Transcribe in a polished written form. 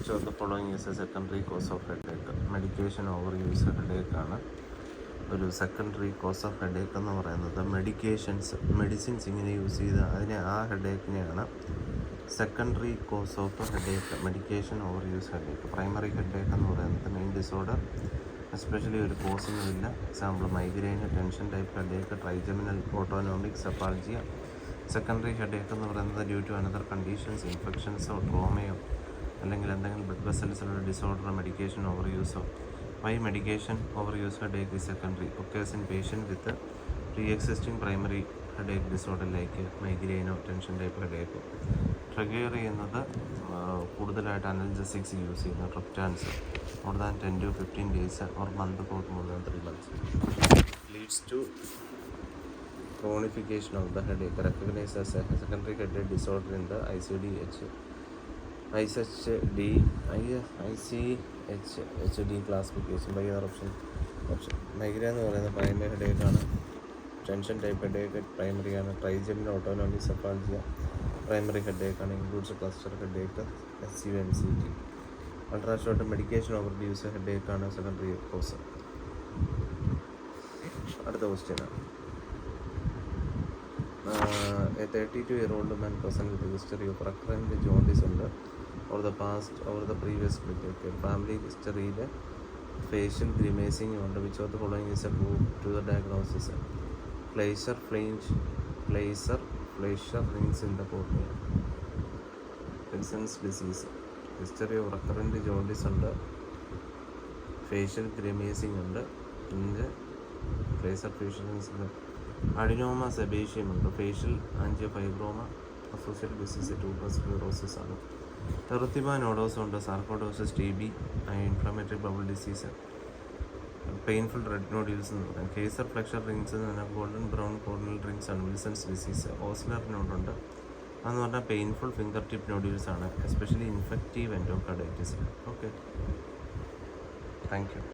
Which of the following is a secondary cause of headache? Medication overuse headache ആണ് ഒരു secondary cause of headache എന്ന് പറയുന്നത്. Medicines ഇങ്ങനെ use ചെയ്ത് ആ ഹെഡേക്കിനെയാണ് secondary cause of headache, medication overuse headache. Primary headache എന്ന് പറയുന്നത് മെയിൻ ഡിസോർഡർ, എസ്പെഷ്യലി ഒരു കോസൊന്നുമില്ല. Example migraine, tension type headache, trigeminal autonomic cephalalgia. Secondary headache എന്ന് പറയുന്നത് ഡ്യൂ ടു അനദർ കണ്ടീഷൻസ്, ഇൻഫെക്ഷൻസോ ട്രോമയോ അല്ലെങ്കിൽ എന്തെങ്കിലും ബ്ലഡ് വെസൽസിലുള്ള ഡിസോർഡർ, മെഡിക്കേഷൻ ഓവർ യൂസോ. Why medication overuse headache is secondary? Occurs in patient with a pre-existing primary headache disorder like migraine or tension type headache. Trigger ചെയ്യുന്നത് കൂടുതലായിട്ട് അനൽജസിക്സ് യൂസ് ചെയ്യുന്ന triptans more than 10 to 15 days or month or more than 3 months leads to chronification of the headache. Recognized as a secondary headache disorder in the ICD classification by other option. Migraine എന്ന് പറയുന്നത് primary headache ആണ്. Tension type headache primary ആണ്. Trigeminal autonomic സെപ്പാൾജിയ primary headache ആണ്. Includes cluster headache, SUNCT. Ultra short medication overuse headache ആണ് secondary cos. അടുത്ത ക്വസ്റ്റ്യനാണ്. A 32-year-old man present with a history of recurrent jaundice under or the past or the previous decade. Family history facial grimacing under which of the following is a clue to the diagnosis? Fleischer rings in the cornea. Wilson's disease. History of recurrent jaundice under facial grimacing under Fleischer rings in the adenoma sebaceum ഉണ്ട്. Facial angiofibroma associated disease, tuberous sclerosis ആണ്. Erythema nodosum ഉണ്ട്. Sarcoidosis, TB, inflammatory bowel disease, painful red nodules എന്ന് പറയാം. Kayser Fleischer rings എന്ന് പറഞ്ഞാൽ golden brown corneal rings ആണ്. Wilson's disease. Osler നോഡുണ്ട്. അതെന്ന് പറഞ്ഞാൽ പെയിൻഫുൾ ഫിംഗർ ടിപ്പ് നോഡ്യൂൾസ് ആണ്, especially infective endocarditis. Okay, thank U.